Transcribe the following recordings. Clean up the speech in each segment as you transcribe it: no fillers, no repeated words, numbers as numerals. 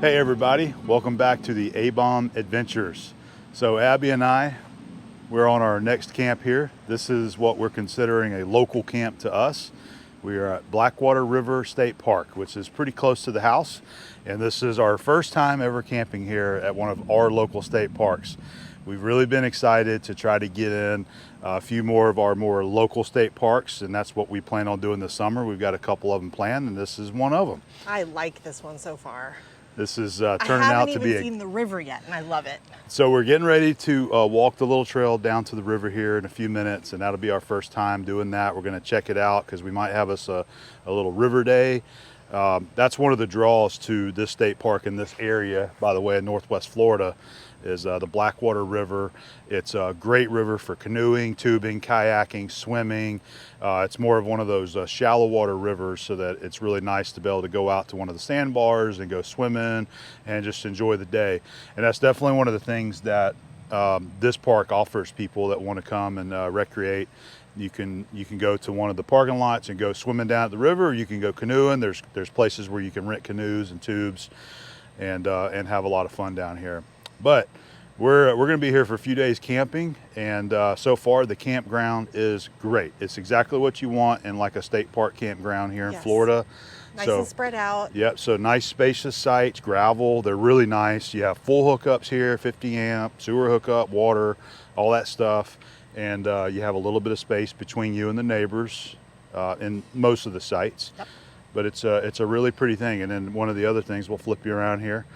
Hey everybody, welcome back to the A-Bomb Adventures. So Abby and we're on our next camp here. This is what we're considering a local camp to us. We are at Blackwater River State Park, which is pretty close to the house. And this is our first time ever camping here at one of our local state parks. We've really been excited to try to get in a few more of our more local state parks, and that's what we plan on doing this summer. We've got a couple of them planned, and this is one of them. I like this one so far. This is turning out to be I haven't even seen the river yet, and I love it. So we're getting ready to walk the little trail down to the river here in a few minutes, and that'll be our first time doing that. We're going to check it out because we might have us a little river day. That's one of the draws to this state park in this area, by the way, in Northwest Florida, is the Blackwater River. It's a great river for canoeing, tubing, kayaking, swimming. It's more of one of those shallow water rivers, so that it's really nice to be able to go out to one of the sandbars and go swimming and just enjoy the day. And that's definitely one of the things that this park offers people that want to come and recreate. You can go to one of the parking lots and go swimming down at the river, or you can go canoeing. There's places where you can rent canoes and tubes and have a lot of fun down here. But we're going to be here for a few days camping, and so far the campground is great. It's exactly what you want in like a state park campground here in Florida. Nice and spread out. Yep, so nice spacious sites, gravel, they're really nice. You have full hookups here, 50 amp, sewer hookup, water, all that stuff. And you have a little bit of space between you and the neighbors in most of the sites. Yep. But it's a really pretty thing. And then one of the other things, we'll flip you around here,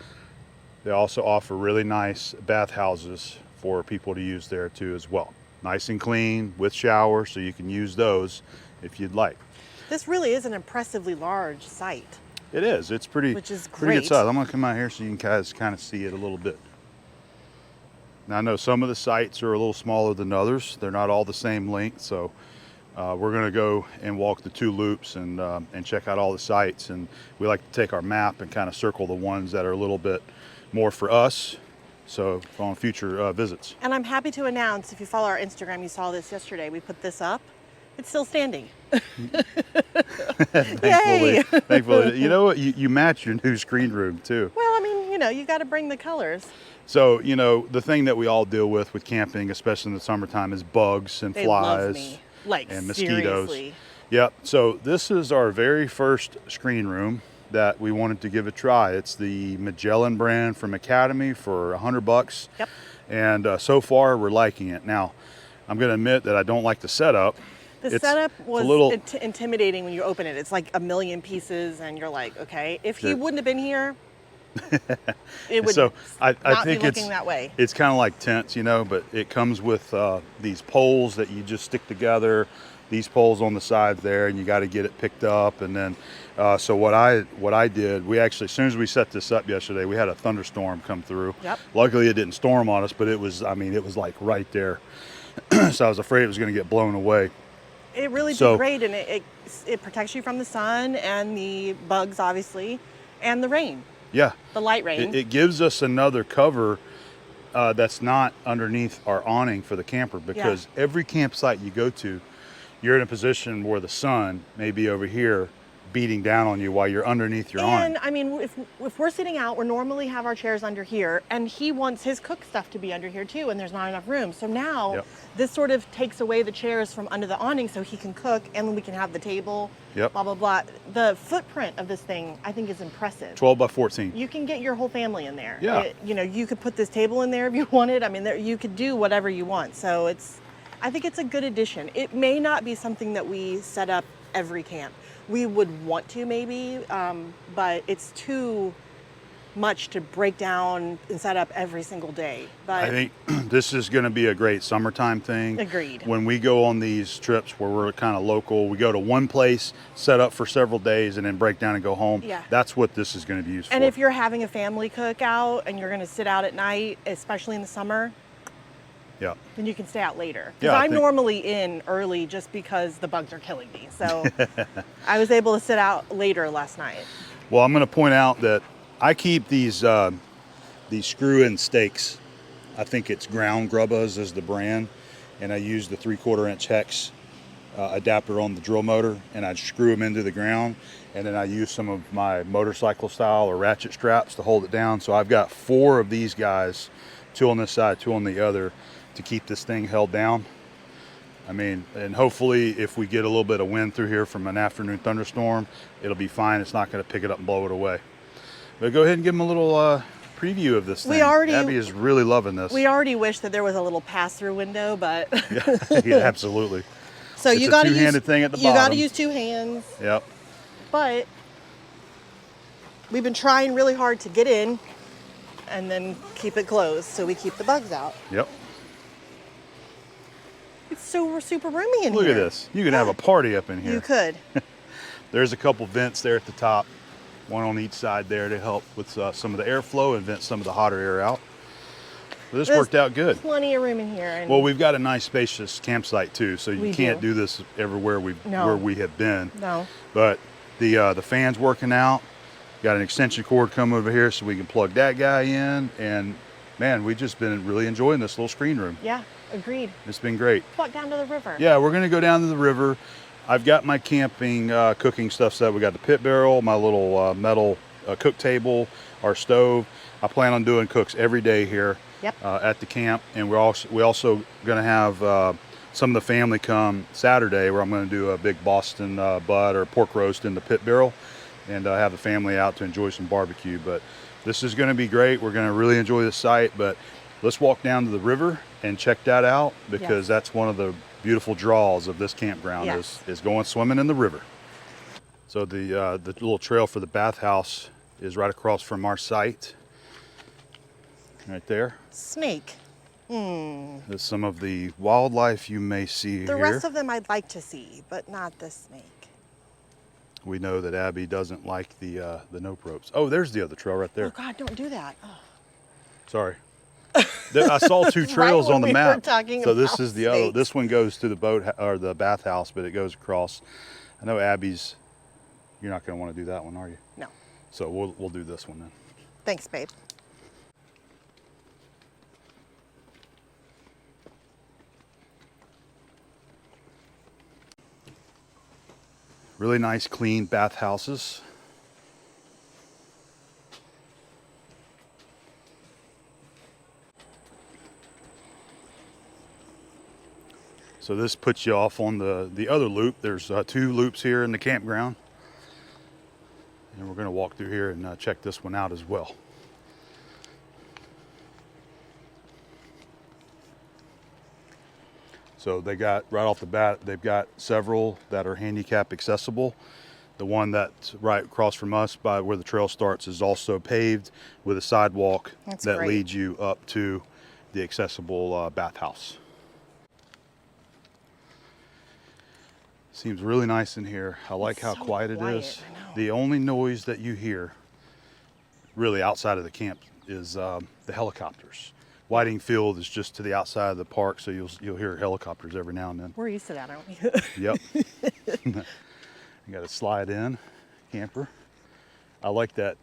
they also offer really nice bathhouses for people to use there too as well. Nice and clean with showers, so you can use those if you'd like. This really is an impressively large site. It is. It's pretty, which is pretty good great. size. I'm going to come out here so you guys kind of see it a little bit. Now I know some of the sites are a little smaller than others. They're not all the same length, so we're going to go and walk the two loops and check out all the sites. And we like to take our map and kind of circle the ones that are a little bit more for us, so on future visits. And I'm happy to announce, if you follow our Instagram, you saw this yesterday, we put this up. It's still standing. Thankfully, thankfully. You know what? You match your new screen room too. Well, I mean, you got to bring the colors. So, the thing that we all deal with camping, especially in the summertime, is bugs and flies and mosquitoes. Seriously. Yep. So this is our very first screen room that we wanted to give a try. It's the Magellan brand from Academy for $100. Yep. And so far we're liking it. Now, I'm going to admit that I don't like the setup. The setup was intimidating when you open it. It's like a million pieces, and you're like, okay, if he wouldn't have been here, it would I not think be looking that way. It's kind of like tents, but it comes with these poles that you just stick together, these poles on the sides there, and you got to get it picked up. And then, so what I did, we actually, as soon as we set this up yesterday, we had a thunderstorm come through. Yep. Luckily it didn't storm on us, but it was like right there. So I was afraid it was going to get blown away. It really did great, and it protects you from the sun and the bugs, obviously, and the rain. Yeah. The light rain. It gives us another cover that's not underneath our awning for the camper, because every campsite you go to, you're in a position where the sun may be over here beating down on you while you're underneath your awning. And I mean, if we're sitting out, we normally have our chairs under here, and he wants his cook stuff to be under here too, and there's not enough room. So now this sort of takes away the chairs from under the awning so he can cook, and then we can have the table, blah, blah, blah. The footprint of this thing, I think, is impressive. 12 by 14. You can get your whole family in there. Yeah. You could put this table in there if you wanted. I mean, you could do whatever you want. So I think it's a good addition. It may not be something that we set up every camp. We would want to maybe, but it's too much to break down and set up every single day. But I think this is going to be a great summertime thing. Agreed. When we go on these trips where we're kind of local, we go to one place, set up for several days, and then break down and go home. Yeah. That's what this is going to be used for. And if you're having a family cookout and you're going to sit out at night, especially in the summer, then you can stay out later. Because I'm normally in early just because the bugs are killing me. So I was able to sit out later last night. Well, I'm going to point out that I keep these screw-in stakes. I think it's Ground Grubbas is the brand, and I use the 3/4 inch hex adapter on the drill motor, and I'd screw them into the ground, and then I use some of my motorcycle style or ratchet straps to hold it down. So I've got 4 of these guys, 2 on this side, 2 on the other, to keep this thing held down. I mean, and hopefully if we get a little bit of wind through here from an afternoon thunderstorm, it'll be fine. It's not going to pick it up and blow it away. But go ahead and give them a little preview of this thing. Abby is really loving this. We already wish that there was a little pass-through window, but yeah, absolutely. So it's you got to use two-handed thing at the bottom. You got to use 2 hands. Yep. But we've been trying really hard to get in and then keep it closed so we keep the bugs out. Yep. It's so super roomy in Look here. at this. You can have a party up in here. You could. There's a couple vents there at the top, one on each side there to help with some of the airflow and vent some of the hotter air out. But this worked out good. Plenty of room in here. And well, we've got a nice spacious campsite too, so you can't do this everywhere where we have been. No. But the fan's working out. Got an extension cord coming over here so we can plug that guy in, and man, we've just been really enjoying this little screen room. Yeah, agreed. It's been great. Walk down to the river. Yeah, we're gonna go down to the river. I've got my camping cooking stuff set. We got the pit barrel, my little metal cook table, our stove. I plan on doing cooks every day here at the camp, and we're also gonna have some of the family come Saturday, where I'm gonna do a big Boston butt or pork roast in the pit barrel, and have the family out to enjoy some barbecue. But this is gonna be great. We're gonna really enjoy the site, but let's walk down to the river and check that out, because that's one of the beautiful draws of this campground is going swimming in the river. So the little trail for the bathhouse is right across from our site, right there. Snake. There's some of the wildlife you may see here. The rest of them I'd like to see, but not the snake. We know that Abby doesn't like the nope ropes. Oh, there's the other trail right there. Oh God, don't do that. Oh. Sorry. I saw 2 trails on the map. So this is the other. This one goes to the boat or the bathhouse, but it goes across. I know Abby's. You're not going to want to do that one, are you? No. So we'll do this one then. Thanks, babe. Really nice, clean bathhouses. So this puts you off on the other loop. There's 2 loops here in the campground. And we're going to walk through here and check this one out as well. So they got, right off the bat, they've got several that are handicap accessible. The one that's right across from us by where the trail starts is also paved with a sidewalk that leads you up to the accessible bathhouse. Seems really nice in here. I like how quiet it is. The only noise that you hear really outside of the camp is the helicopters. Whiting Field is just to the outside of the park, so you'll hear helicopters every now and then. We're used to that, aren't we? Yep. You got to slide in, camper. I like that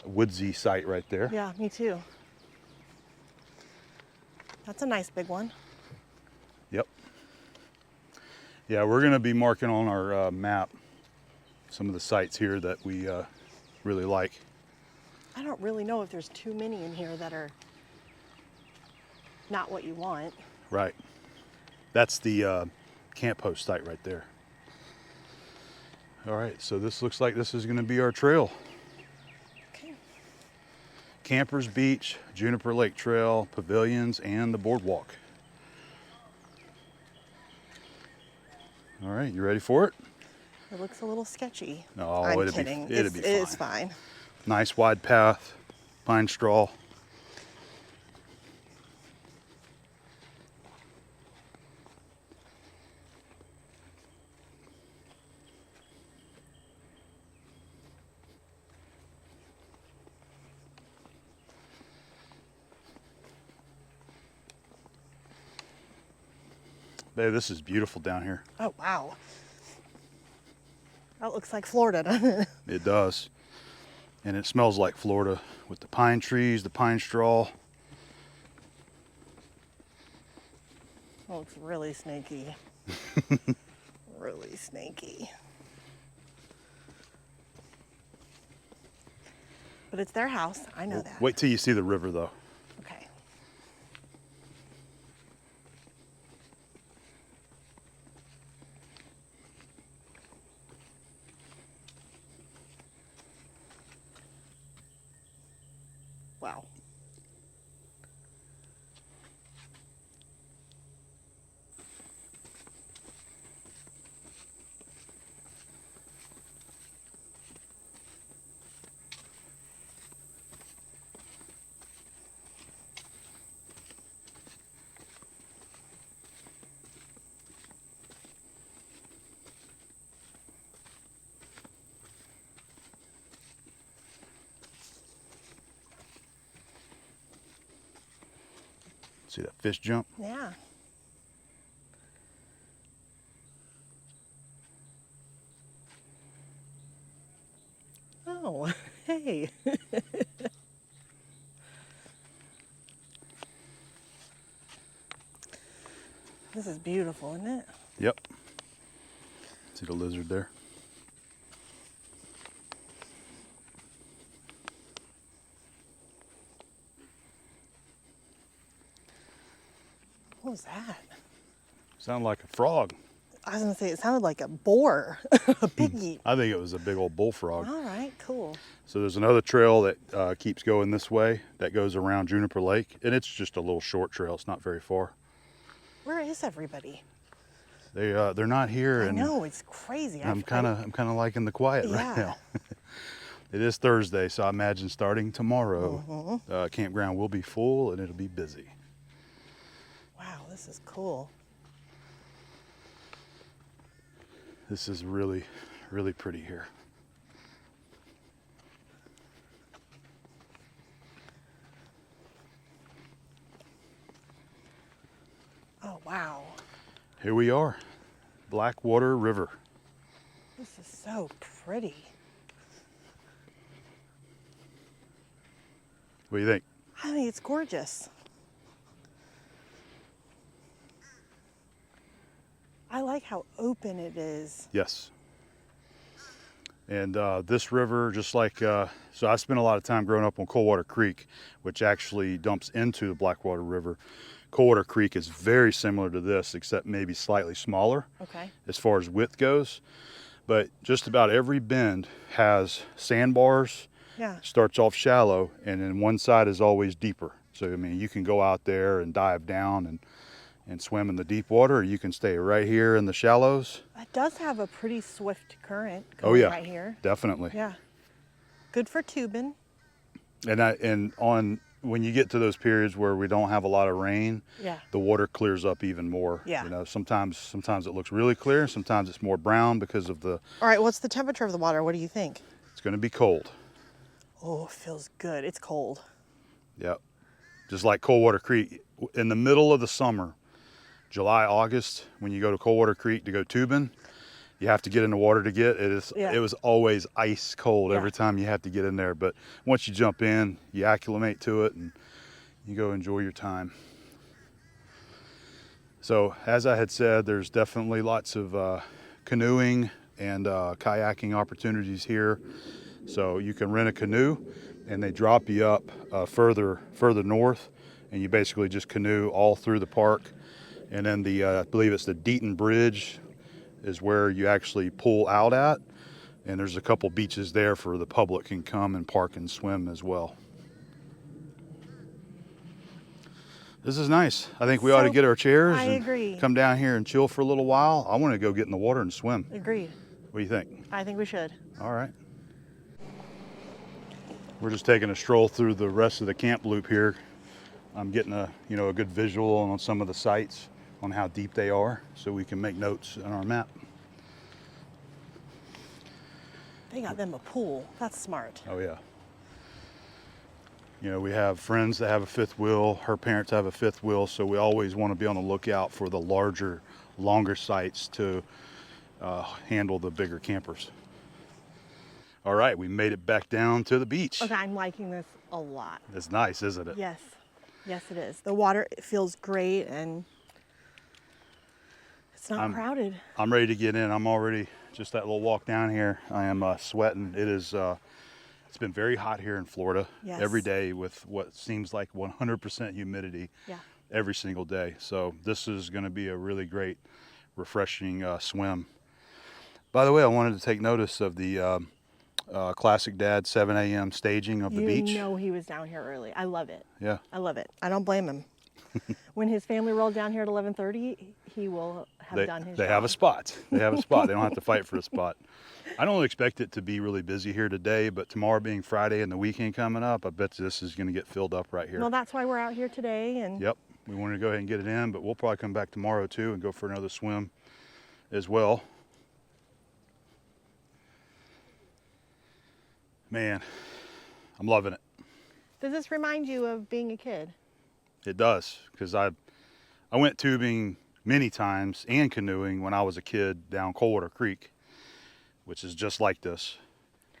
woodsy site right there. Yeah, me too. That's a nice big one. Yep. Yeah, we're going to be marking on our map some of the sites here that we really like. I don't really know if there's too many in here that are not what you want. Right. That's the camp host site right there. All right, so this looks like this is going to be our trail. Okay. Campers Beach, Juniper Lake Trail, pavilions, and the boardwalk. All right, you ready for it? It looks a little sketchy. No, I'm kidding. It'd be fine. It's fine. Nice wide path, pine straw. Babe, this is beautiful down here. Oh, wow. That looks like Florida, doesn't it? It does. And it smells like Florida with the pine trees, the pine straw. Oh, it's really snaky. really snaky. But it's their house. I know that. Wait till you see the river, though. Okay. Wow. See that fish jump? Yeah. Oh, hey. This is beautiful, isn't it? Yep. See the lizard there? What was that? Sound like a frog. I was gonna say it sounded like a boar, a piggy. I think it was a big old bullfrog. All right, cool. So there's another trail that keeps going this way that goes around Juniper Lake, and it's just a little short trail. It's not very far. Where is everybody? They're not here, I and know, it's crazy. I'm kind of liking the quiet right Yeah. now. It is Thursday, so I imagine starting tomorrow, campground will be full and it'll be busy. Wow, this is cool. This is really, really pretty here. Oh, wow. Here we are, Blackwater River. This is so pretty. What do you think? I think it's gorgeous. I like how open it is. Yes. And this river, just like, so I spent a lot of time growing up on Coldwater Creek, which actually dumps into the Blackwater River. Coldwater Creek is very similar to this, except maybe slightly smaller Okay. as far as width goes. But just about every bend has sandbars, Yeah. starts off shallow, and then one side is always deeper. So, I mean, you can go out there and dive down and swim in the deep water, or you can stay right here in the shallows. It does have a pretty swift current Oh going yeah, right here. definitely. Yeah. Good for tubing. And on when you get to those periods where we don't have a lot of rain, Yeah. the water clears up even more. Yeah. You know, sometimes it looks really clear, sometimes it's more brown because of the. All right, what's the temperature of the water? What do you think? It's going to be cold. Oh, it feels good. It's cold. Yep. Just like Coldwater Creek, in the middle of the summer, July, August, when you go to Coldwater Creek to go tubing, you have to get in the water to get it. It was always ice cold every time you have to get in there. But once you jump in, you acclimate to it and you go enjoy your time. So as I had said, there's definitely lots of canoeing and kayaking opportunities here. So you can rent a canoe and they drop you up further north, and you basically just canoe all through the park. And then I believe it's the Deaton Bridge is where you actually pull out at, and there's a couple beaches there for the public can come and park and swim as well. This is nice. I think we ought to get our chairs I and agree. come down here and chill for a little while. I want to go get in the water and swim. Agreed. What do you think? I think we should. All right. We're just taking a stroll through the rest of the camp loop here. I'm getting a good visual on some of the sites on how deep they are, so we can make notes on our map. They got them a pool. That's smart. Oh yeah. You know, we have friends that have a fifth wheel. Her parents have a fifth wheel, so we always want to be on the lookout for the larger, longer sites to handle the bigger campers. All right, we made it back down to the beach. Okay, I'm liking this a lot. It's nice, isn't it? Yes. Yes, it is. The water feels great, and It's not crowded. I'm ready to get in. I'm already, just that little walk down here, I am sweating. It is, it's been very hot here in Florida. Yes. Every day with what seems like 100% humidity. Yeah. Every single day. So this is going to be a really great, refreshing swim. By the way, I wanted to take notice of the Classic Dad 7 a.m. staging of the beach. You know he was down here early. I love it. Yeah. I love it. I don't blame him. When his family rolled down here at 11:30, he will have done his job. They have a spot. They have a spot. They don't have to fight for a spot. I don't expect it to be really busy here today, but tomorrow being Friday and the weekend coming up, I bet this is going to get filled up right here. Well, that's why we're out here today. And Yep. We wanted to go ahead and get it in, but we'll probably come back tomorrow too and go for another swim as well. Man, I'm loving it. Does this remind you of being a kid? It does, because I went tubing many times and canoeing when I was a kid down Coldwater Creek, which is just like this,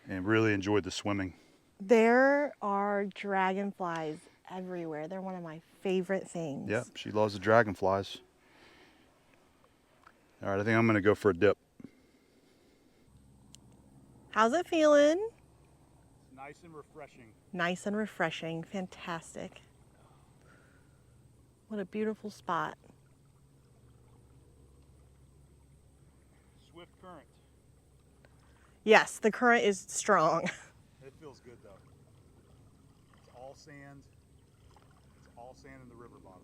and really enjoyed the swimming. There are dragonflies everywhere. They're one of my favorite things. Yep, she loves the dragonflies. All right, I think I'm going to go for a dip. How's it feeling? Nice and refreshing. Nice and refreshing. Fantastic. What a beautiful spot. Swift current. Yes, the current is strong. It feels good though. It's all sand. It's all sand in the river bottom.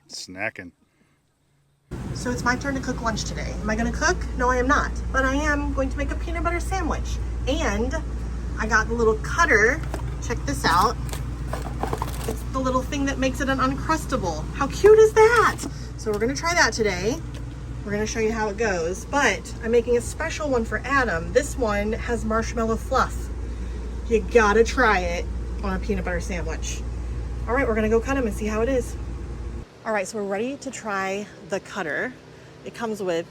Snacking. So it's my turn to cook lunch today. Am I gonna cook? No, I am not. But I am going to make a peanut butter sandwich. And I got the little cutter. Check this out. It's the little thing that makes it an Uncrustable. How cute is that? So we're gonna try that today. We're gonna show you how it goes. But I'm making a special one for Adam. This one has marshmallow fluff. You gotta try it on a peanut butter sandwich. All right, we're gonna go cut them and see how it is. All right, so we're ready to try the cutter. It comes with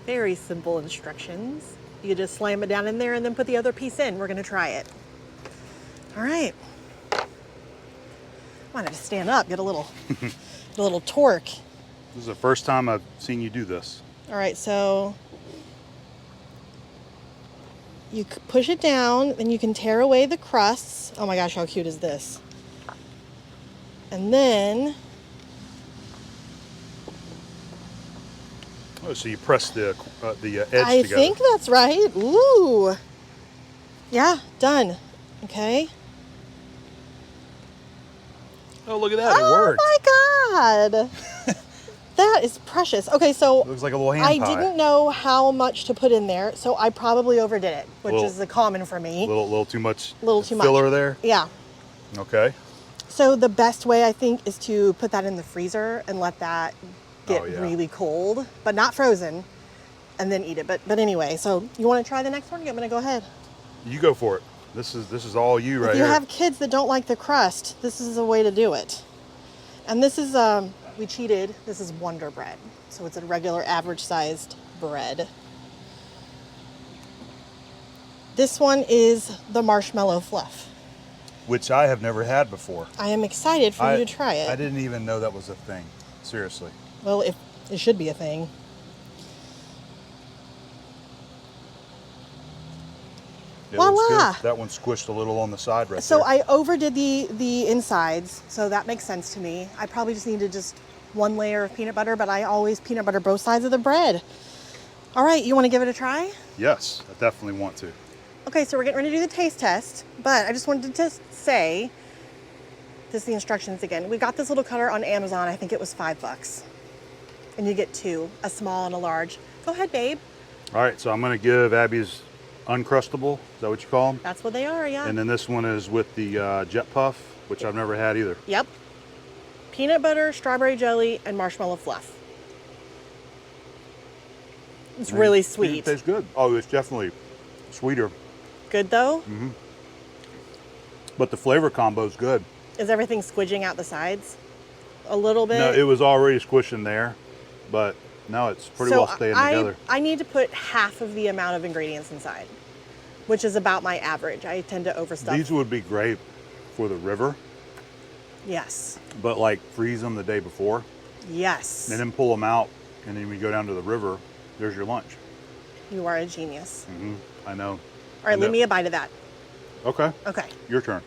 very simple instructions. You just slam it down in there and then put the other piece in. We're gonna try it. All right. Might have to stand up, get a little, a little torque. This is the first time I've seen you do this. All right, so you push it down, then you can tear away the crusts. Oh my gosh, how cute is this? And then, oh, so you press the edge I together. think that's right. Ooh. Yeah, done. Okay. Oh, look at that! It Oh worked. my God. That is precious. Okay, so Looks like a little hand I pie. didn't know how much to put in there, so I probably overdid it, which Little- is the common for me. Little too much. Little too much. filler there. Yeah. Okay. So the best way I think is to put that in the freezer and let that get Oh, yeah. really cold, but not frozen, and then eat it. But anyway, so you want to try the next one? I'm gonna go ahead. You go for it. This is all you right If you here. have kids that don't like the crust, this is a way to do it. And this is we cheated. This is Wonder Bread, so it's a regular average sized bread. This one is the marshmallow fluff. Which I have never had before. I am excited for you to try it. I didn't even know that was a thing. Seriously. Well, it should be a thing. It looks Voila! good. That one squished a little on the side right So there. I overdid the insides, so that makes sense to me. I probably just needed just one layer of peanut butter, but I always peanut butter both sides of the bread. All right, you want to give it a try? Yes, I definitely want to. Okay, so we're getting ready to do the taste test, but I just wanted to say, this is the instructions again. We got this little cutter on Amazon. I think it was $5. And you get two, a small and a large. Go ahead, babe. All right, so I'm going to give Abby's Uncrustable. Is that what you call them? That's what they are, yeah. And then this one is with the Jet Puff, which I've never had either. Yep. Peanut butter, strawberry jelly, and marshmallow fluff. It's really sweet. It tastes good. Oh, it's definitely sweeter. Good though? Mm-hmm. But the flavor combo is good. Is everything squidging out the sides a little bit? No, it was already squishing there, but no, it's pretty well staying together. I need to put half of the amount of ingredients inside, which is about my average. I tend to overstuff. These would be great for the river, Yes. but like freeze them the day before Yes. and then pull them out, and then when you go down to the river, there's your lunch. You are a genius. I know. All right, leave me a bite of that. Okay. Okay. Your turn.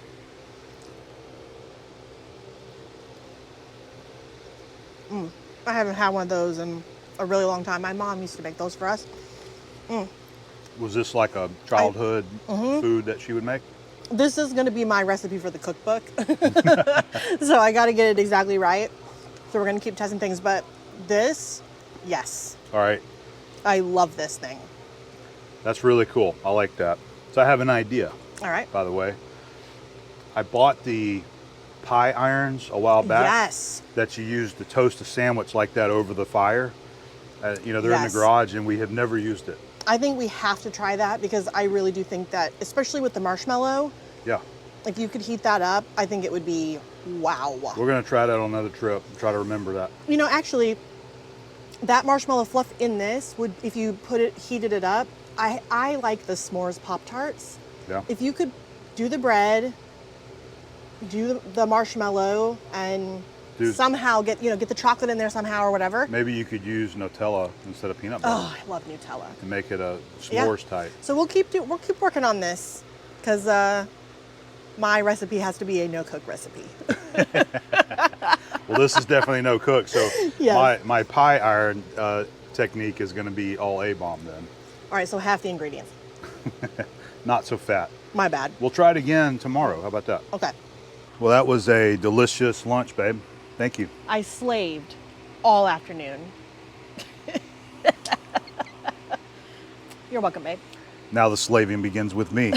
I haven't had one of those in a really long time. My mom used to make those for us. Was this like a childhood food that she would make? This is going to be my recipe for the cookbook. So I got to get it exactly right. So we're going to keep testing things. But this, yes. All right. I love this thing. That's really cool. I like that. So I have an idea, All right. by the way. I bought the pie irons a while back. Yes. That you use to toast a sandwich like that over the fire. You know, they're in the Yes. garage and we have never used it. I think we have to try that because I really do think that, especially with the marshmallow, Yeah. if you could heat that up, I think it would be wow. We're going to try that on another trip and try to remember that. You know, actually, that marshmallow fluff in this would, if you heated it up, I like the s'mores Pop-Tarts. Yeah. If you could do the bread, do the marshmallow, and somehow get the chocolate in there somehow or whatever. Maybe you could use Nutella instead of peanut butter. Oh, I love Nutella. And make it a s'mores type. So we'll keep working on this because my recipe has to be a no-cook recipe. Well, this is definitely no cook. So Yes. my pie iron technique is going to be all A-bomb then. All right, so half the ingredients. Not so fat. My bad. We'll try it again tomorrow. How about that? Okay. Well, that was a delicious lunch, babe. Thank you. I slaved all afternoon. You're welcome, babe. Now the slaving begins with me.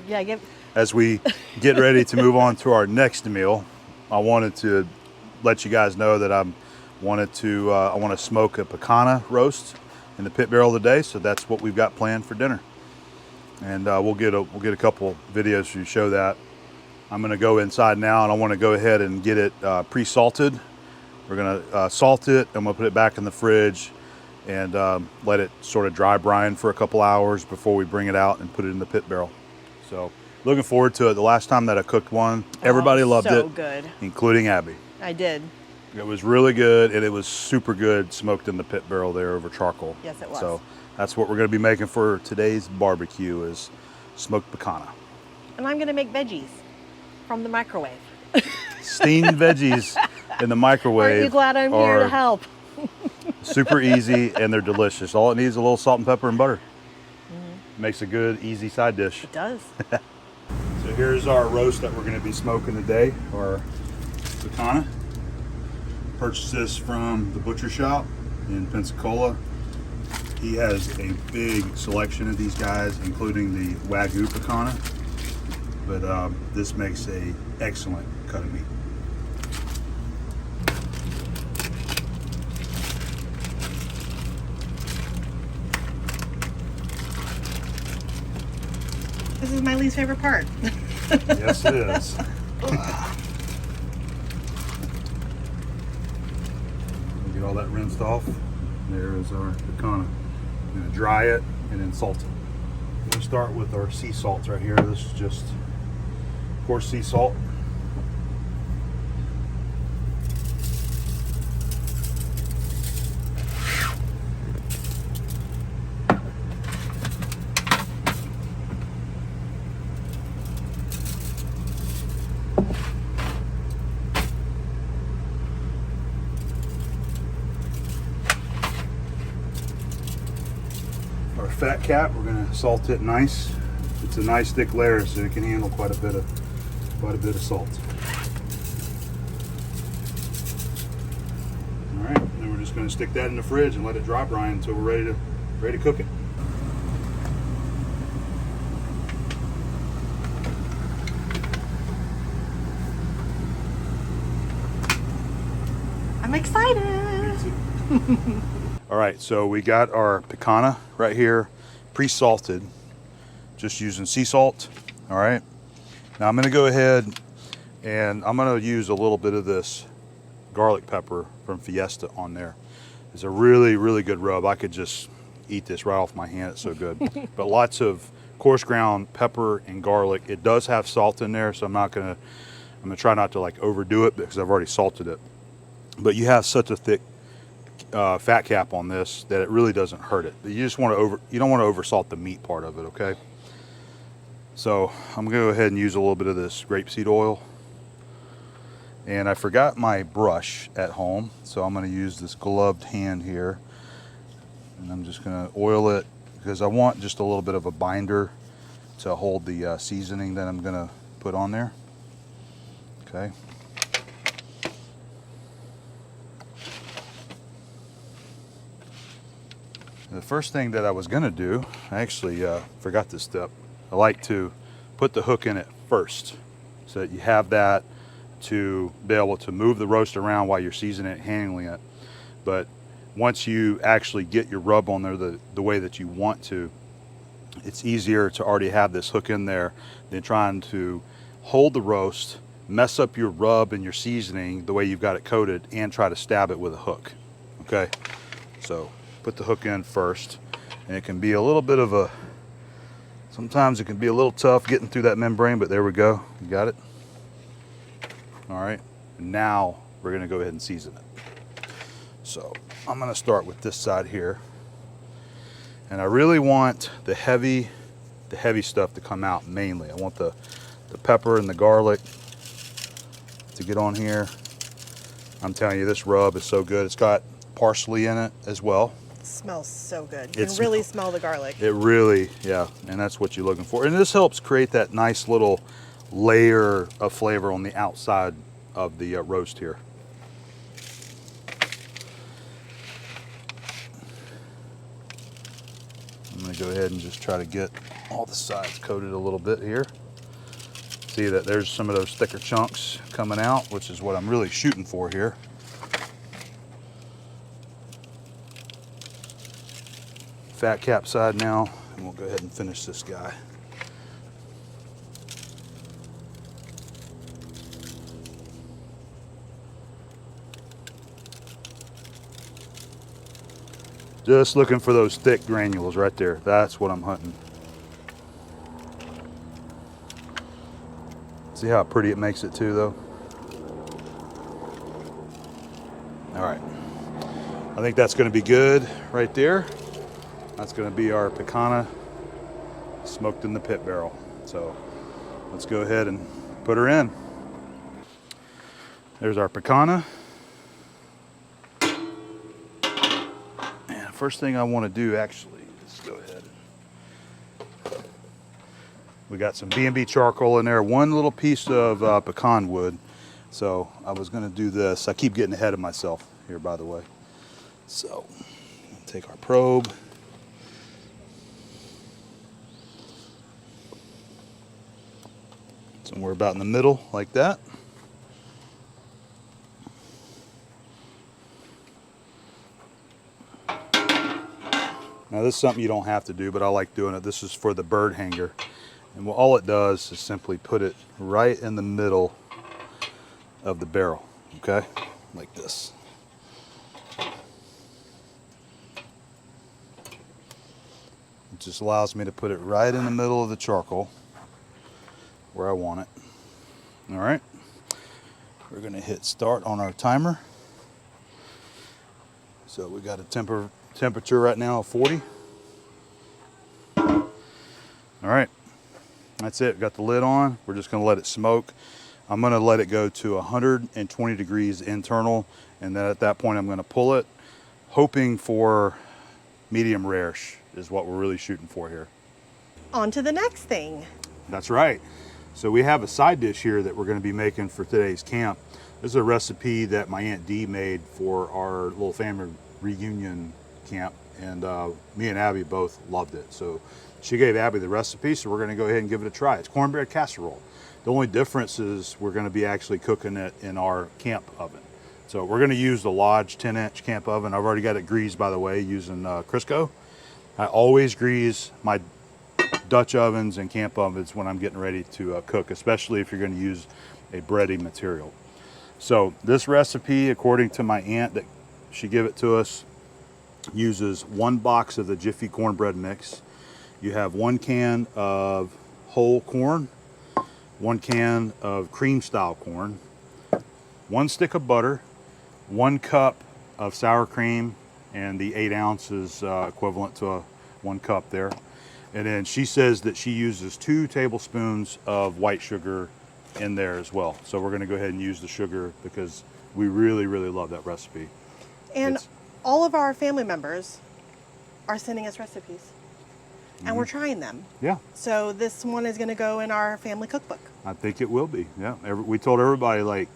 Yeah, As we get ready to move on to our next meal, I wanted to let you guys know that I want to smoke a picana roast in the pit barrel today. So that's what we've got planned for dinner, and we'll get a couple videos to show that. I'm going to go inside now, and I want to go ahead and get it pre-salted. We're going to salt it. I'm going to put it back in the fridge and let it sort of dry brine for a couple hours before we bring it out and put it in the pit barrel. So looking forward to it. The last time that I cooked one, everybody loved it. So good. Including Abby. I did. It was really good, and it was super good smoked in the pit barrel there over charcoal. Yes, it was. So that's what we're going to be making for today's barbecue is smoked picana. And I'm going to make veggies from the microwave. Steamed veggies in the microwave. Aren't you glad I'm here to help? Super easy, and they're delicious. All it needs is a little salt and pepper and butter. Makes a good, easy side dish. It does. So here's our roast that we're going to be smoking today, our picana. Purchased this from the butcher shop in Pensacola. He has a big selection of these guys, including the Wagyu picana. But this makes a excellent cut of meat. This is my least favorite part. Yes, it is. We'll get all that rinsed off. There is our picana. I'm going to dry it and then salt it. We'll start with our sea salts right here. This is just coarse sea salt. Our fat cap, we're going to salt it nice. It's a nice thick layer, so it can handle quite a bit of salt. All right, then we're just going to stick that in the fridge and let it dry brine until we're ready to cook it. I'm excited. All right, so we got our picanha right here, pre-salted, just using sea salt. All right, now I'm gonna go ahead and I'm gonna use a little bit of this garlic pepper from Fiesta on there. It's a really, really good rub. I could just eat this right off my hand, it's so good. But lots of coarse ground pepper and garlic. It does have salt in there, so I'm gonna try not to like overdo it because I've already salted it. But you have such a thick fat cap on this that it really doesn't hurt it. You just want to you don't want to oversalt the meat part of it, okay? So I'm gonna go ahead and use a little bit of this grapeseed oil. And I forgot my brush at home, so I'm gonna use this gloved hand here. And I'm just gonna oil it because I want just a little bit of a binder to hold the seasoning that I'm gonna put on there. Okay. The first thing that I was gonna do, I actually forgot this step. I like to put the hook in it first so that you have that to be able to move the roast around while you're seasoning it, handling it. But once you actually get your rub on there the way that you want to, it's easier to already have this hook in there than trying to hold the roast, mess up your rub and your seasoning the way you've got it coated, and try to stab it with a hook. Okay, so put the hook in first, and it can be a little bit of a, sometimes it can be a little tough getting through that membrane, but there we go, you got it. All right, now we're gonna go ahead and season it. So I'm gonna start with this side here, and I really want the heavy stuff to come out mainly. I want the pepper and the garlic to get on here. I'm telling you, this rub is so good. It's got parsley in it as well. It smells so good. You can really smell the garlic. It really, yeah, and that's what you're looking for. And this helps create that nice little layer of flavor on the outside of the roast here. I'm going to go ahead and just try to get all the sides coated a little bit here. See that there's some of those thicker chunks coming out, which is what I'm really shooting for here. Fat cap side now, and we'll go ahead and finish this guy. Just looking for those thick granules right there. That's what I'm hunting. See how pretty it makes it too, though? All right. I think that's going to be good right there. That's going to be our picanha smoked in the pit barrel. So let's go ahead and put her in. There's our picanha. And first thing I want to do, actually, let's go ahead. We got some B&B charcoal in there, one little piece of pecan wood. So I was going to do this. I keep getting ahead of myself here, by the way. So take our probe. Somewhere about in the middle, like that. Now this is something you don't have to do, but I like doing it. This is for the bird hanger. And all it does is simply put it right in the middle of the barrel, okay? Like this. It just allows me to put it right in the middle of the charcoal where I want it. All right, we're gonna hit start on our timer. So we got a temperature right now of 40. All right, that's it, got the lid on. We're just gonna let it smoke. I'm gonna let it go to 120 degrees internal, and then at that point I'm gonna pull it, hoping for medium rare-ish is what we're really shooting for here. On to the next thing. That's right. So we have a side dish here that we're gonna be making for today's camp. This is a recipe that my Aunt Dee made for our little family reunion camp, and me and Abby both loved it. So she gave Abby the recipe, so we're gonna go ahead and give it a try. It's cornbread casserole. The only difference is we're gonna be actually cooking it in our camp oven. So we're gonna use the Lodge 10-inch camp oven. I've already got it greased, by the way, using Crisco. I always grease my Dutch ovens and camp ovens when I'm getting ready to cook, especially if you're gonna use a bready material. So this recipe, according to my aunt that she gave it to us, uses 1 box of the Jiffy cornbread mix. You have 1 can of whole corn, 1 can of cream style corn, 1 stick of butter, 1 cup of sour cream, and the 8 ounces equivalent to 1 cup there. And then she says that she uses 2 tablespoons of white sugar in there as well. So we're gonna go ahead and use the sugar because we really, really love that recipe. And all of our family members are sending us recipes. And we're trying them. Yeah, So this one is gonna go in our family cookbook. I think it will be. Yeah, we told everybody, like,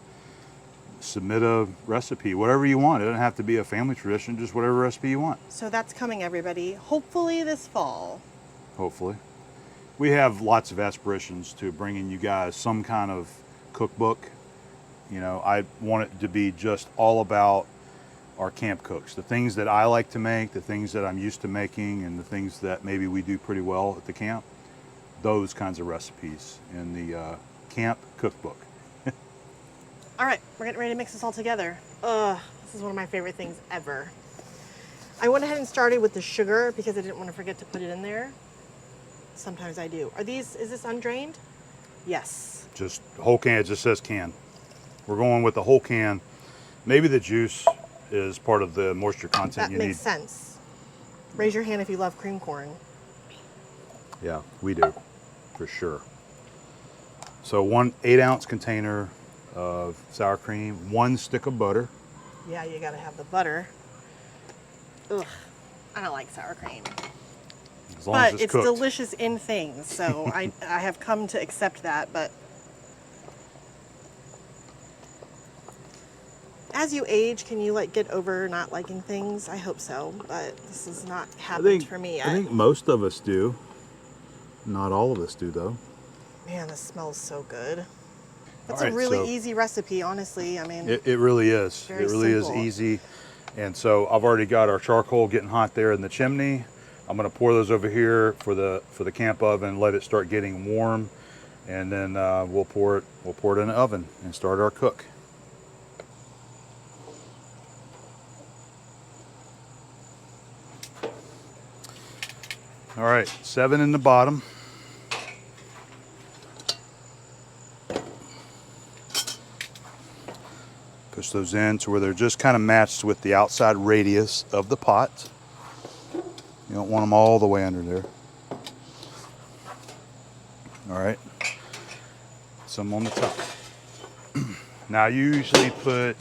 submit a recipe, whatever you want. It doesn't have to be a family tradition, just whatever recipe you want. So that's coming, everybody. Hopefully this fall. Hopefully. We have lots of aspirations to bringing you guys some kind of cookbook. You know, I want it to be just all about our camp cooks, the things that I like to make, the things that I'm used to making, and the things that maybe we do pretty well at the camp. Those kinds of recipes in the camp cookbook. All right, we're getting ready to mix this all together. This is one of my favorite things ever. I went ahead and started with the sugar because I didn't want to forget to put it in there. Sometimes I do. Is this undrained? Yes. Just whole can, it just says can. We're going with the whole can. Maybe the juice is part of the moisture content That you need. makes sense. Raise your hand if you love cream corn. Yeah, we do, for sure. So 1 8-ounce container of sour cream, 1 stick of butter. Yeah, you gotta have the butter. Ugh, I don't like sour cream. As long as But it's it's cooked. delicious in things, so I have come to accept that. But as you age, can you like get over not liking things? I hope so, but this has not happened for me yet. I think most of us do. Not all of us do, though. Man, this smells so good. That's All right, a really so easy recipe, honestly. I mean, it really is. Very It really simple. is easy. And so I've already got our charcoal getting hot there in the chimney. I'm going to pour those over here for the camp oven, let it start getting warm, and then we'll pour it in the oven and start our cook. All right, 7 in the bottom. Push those in to where they're just kind of matched with the outside radius of the pot. You don't want them all the way under there. All right, some on the top. Now I usually put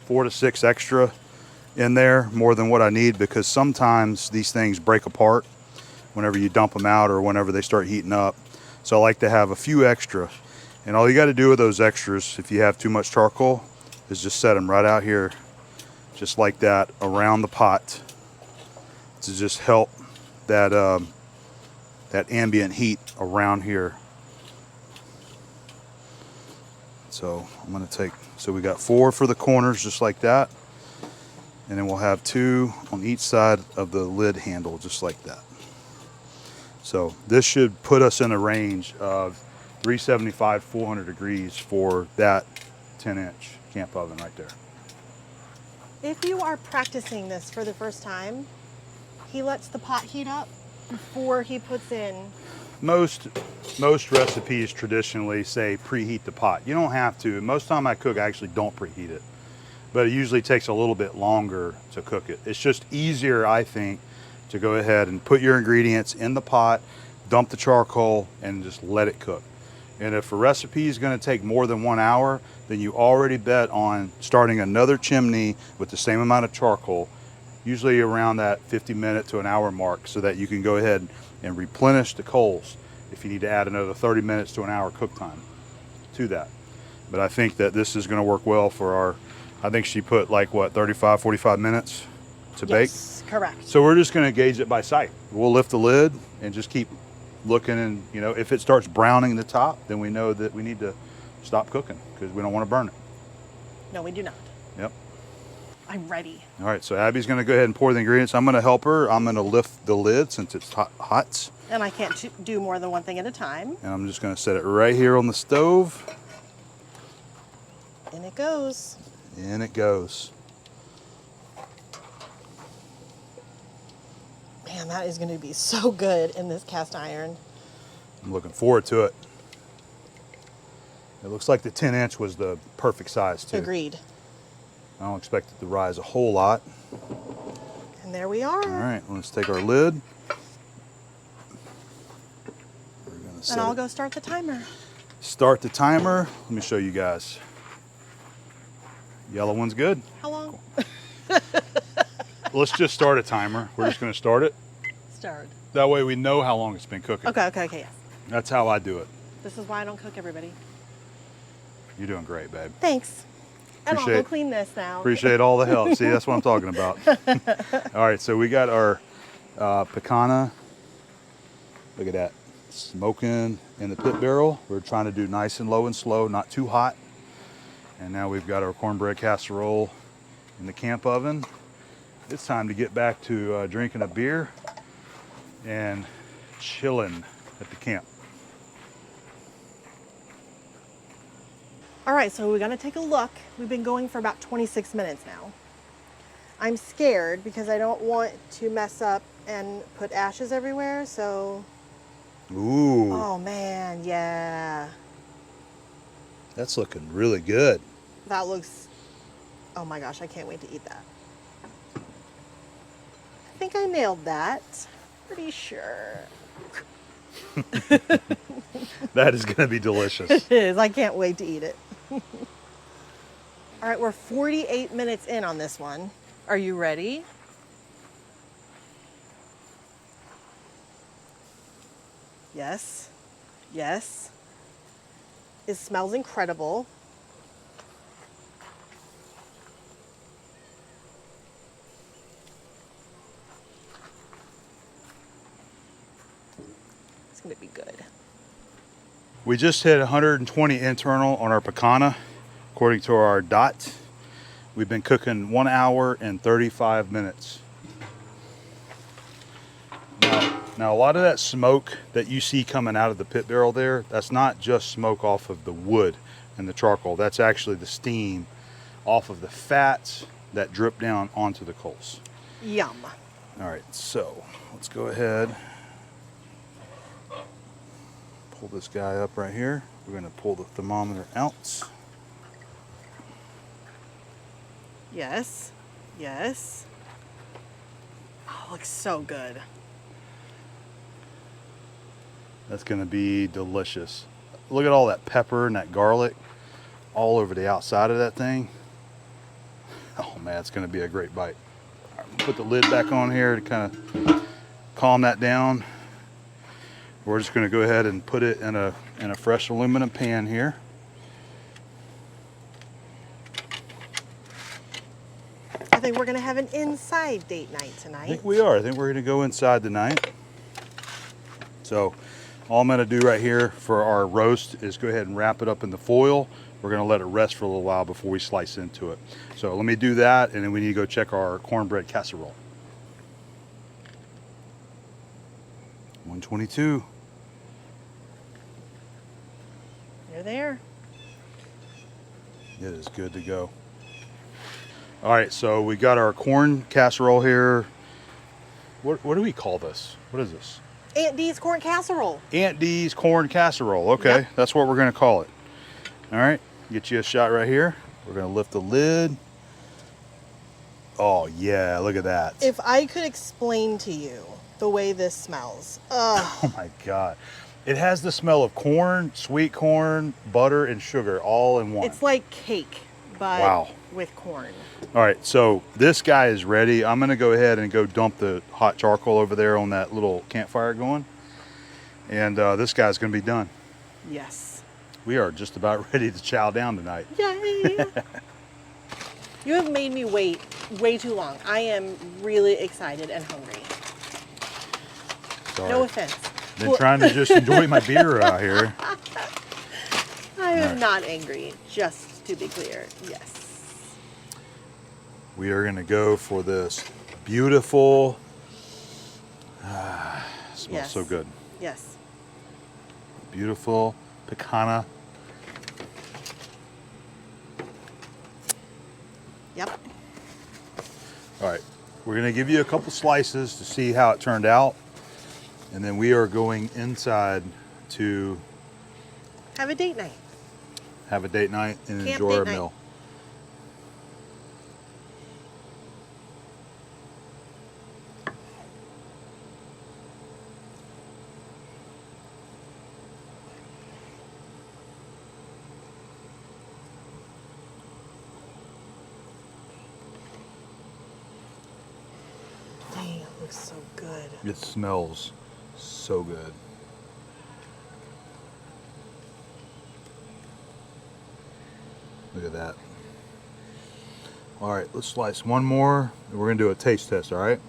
4 to 6 extra in there, more than what I need, because sometimes these things break apart whenever you dump them out or whenever they start heating up. So I like to have a few extra. And all you got to do with those extras, if you have too much charcoal, is just set them right out here, just like that, around the pot, to just help that that ambient heat around here. So I'm going to take, so we got 4 for the corners, just like that, and then we'll have 2 on each side of the lid handle, just like that. So this should put us in a range of 375, 400 degrees for that 10-inch camp oven right there. if you are practicing this for the first time, he lets the pot heat up before he puts in. Most recipes traditionally say preheat the pot. You don't have to. Most time I cook, I actually don't preheat it, but it usually takes a little bit longer to cook it. It's just easier, I think, to go ahead and put your ingredients in the pot, dump the charcoal, and just let it cook. And if a recipe is going to take more than 1 hour, then you already bet on starting another chimney with the same amount of charcoal, usually around that 50-minute to an hour mark, so that you can go ahead and replenish the coals if you need to add another 30 minutes to an hour cook time to that. But I think that this is going to work well for our, I think she put like what, 35, 45 minutes to bake? Yes, correct. So we're just going to gauge it by sight. We'll lift the lid and just keep looking, and you know, if it starts browning the top, then we know that we need to stop cooking because we don't want to burn it. No, we do not. Yep. I'm ready. All right, so Abby's going to go ahead and pour the ingredients. I'm going to help her. I'm going to lift the lid since it's hot. And I can't do more than one thing at a time. And I'm just going to set it right here on the stove. In it goes. In it goes. Man, that is going to be so good in this cast iron. I'm looking forward to it. It looks like the 10-inch was the perfect size too. Agreed. I don't expect it to rise a whole lot. And there we are. All right, let's take our lid. We're gonna And I'll go start the timer. Start the timer. Let me show you guys. Yellow one's good. How long? Let's just start a timer. We're just going to start it. Start. That way we know how long it's been cooking. Okay, yes. That's how I do it. This is why I don't cook, everybody. You're doing great, babe. Thanks. And I'll go clean this now. Appreciate all the help. See, that's what I'm talking about. All right, so we got our picana. Look at that. Smoking in the pit barrel. We're trying to do nice and low and slow, not too hot. And now we've got our cornbread casserole in the camp oven. It's time to get back to drinking a beer and chilling at the camp. All right, so we're gonna take a look. We've been going for about 26 minutes now. I'm scared because I don't want to mess up and put ashes everywhere, so. Ooh. Oh man, yeah. That's looking really good. That looks, oh my gosh, I can't wait to eat that. I think I nailed that. Pretty sure. That is going to be delicious. It is. I can't wait to eat it. All right, we're 48 minutes in on this one. Are you ready? Yes. Yes. It smells incredible. It's gonna be good. We just hit 120 internal on our picana, according to our dot. We've been cooking 1 hour and 35 minutes. Now a lot of that smoke that you see coming out of the pit barrel there, that's not just smoke off of the wood and the charcoal. That's actually the steam off of the fats that drip down onto the coals. Yum. All right, so let's go ahead. Pull this guy up right here. We're gonna pull the thermometer out. Yes. Yes. Oh, looks so good. That's gonna be delicious. Look at all that pepper and that garlic all over the outside of that thing. Oh man, it's gonna be a great bite. All right, put the lid back on here to kind of calm that down. We're just gonna go ahead and put it in a fresh aluminum pan here. I think we're gonna have an inside date night tonight. I think we are. I think we're gonna go inside tonight. So all I'm gonna do right here for our roast is go ahead and wrap it up in the foil. We're gonna let it rest for a little while before we slice into it. So let me do that, and then we need to go check our cornbread casserole. 122. You're there. It is good to go. All right, so we got our corn casserole here. What do we call this? What is this? Aunt D's corn casserole. Aunt D's corn casserole. Okay, Yep. That's what we're gonna call it. All right, get you a shot right here. We're gonna lift the lid. Oh yeah, look at that. If I could explain to you the way this smells. Oh my God. It has the smell of corn, sweet corn, butter, and sugar all in one. It's like cake, but Wow. with corn. All right, so this guy is ready. I'm gonna go ahead and go dump the hot charcoal over there on that little campfire going. And this guy's gonna be done. Yes. We are just about ready to chow down tonight. Yay! You have made me wait way too long. I am really excited and hungry. Sorry. No offense. Been trying to just enjoy my beer out here. I am right. not angry, just to be clear. Yes. We are gonna go for this beautiful, smells Yes. so good. Yes. Beautiful picana. Yep. All right, we're gonna give you a couple slices to see how it turned out. And then we are going inside to Have a date night. have a date night and Camp enjoy date our night. meal. Dang, it looks so good. It smells so good. Look at that. All right, let's slice one more. And we're gonna do a taste test, all right?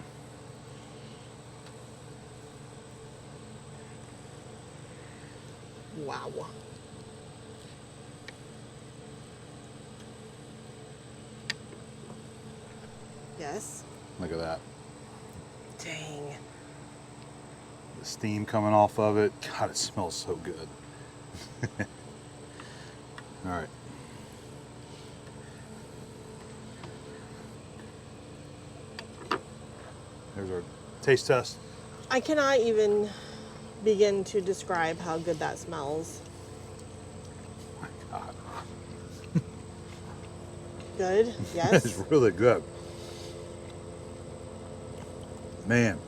Wow. Yes. Look at that. Dang. The steam coming off of it. God, it smells so good. All right. There's our taste test. I cannot even begin to describe how good that smells. My God. Good? It's Yes. really good. Man,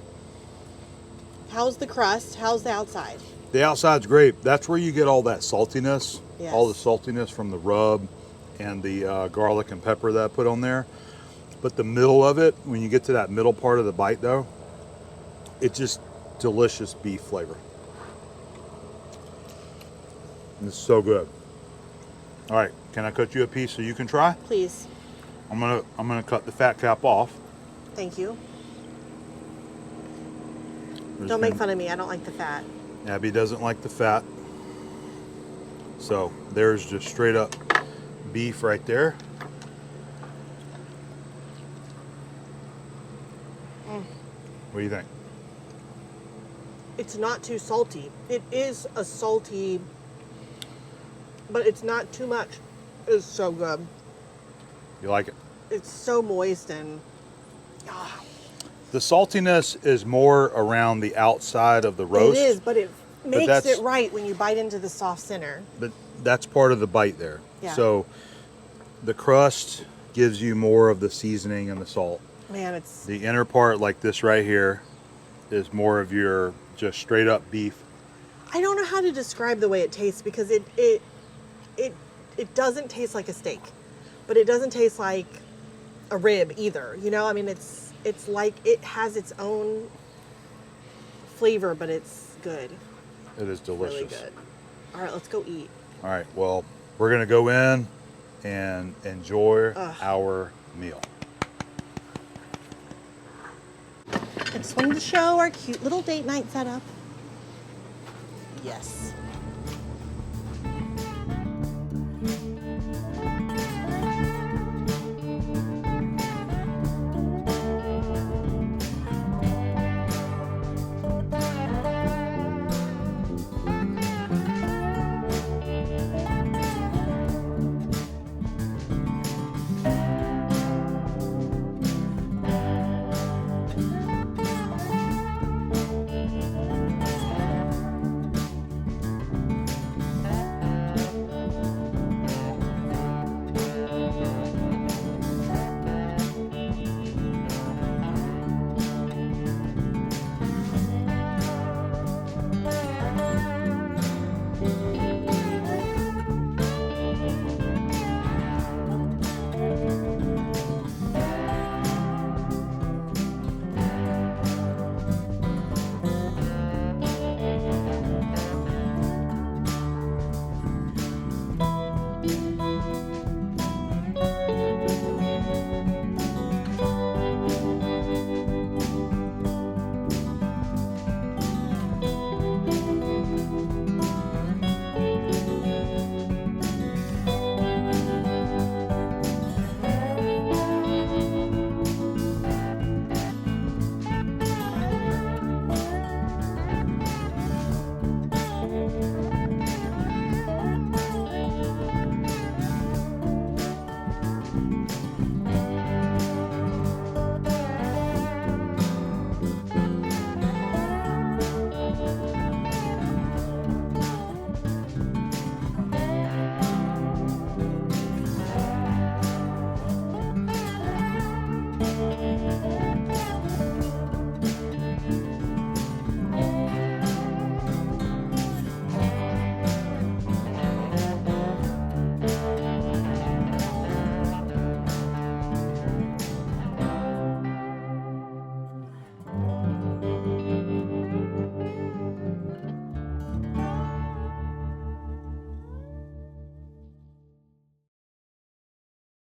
How's the crust? How's the outside? the outside's great. That's where you get all that saltiness, Yes. all the saltiness from the rub and the garlic and pepper that I put on there. But the middle of it, when you get to that middle part of the bite though, it's just delicious beef flavor. It's so good. All right, can I cut you a piece so you can try? Please. I'm gonna cut the fat cap off. Thank you. We're just Don't make gonna- fun of me. I don't like the fat. Abby doesn't like the fat. So there's just straight up beef right there. What do you think? It's not too salty. It is a salty, but it's not too much. It's so good. You like it? It's so moist and ah, The saltiness is more around the outside of the roast. it is, but it makes that's- it right when you bite into the soft center. But that's part of the bite there. Yeah. So the crust gives you more of the seasoning and the salt. Man, it's The inner part, like this right here, is more of your just straight up beef. I don't know how to describe the way it tastes because it doesn't taste like a steak, but it doesn't taste like a rib either. You know, I mean, it's like it has its own flavor, but it's good. It is delicious. Really good. All right, let's go eat. All right, well, we're gonna go in and enjoy Ugh. our meal. I just wanted to show our cute little date night setup. Yes.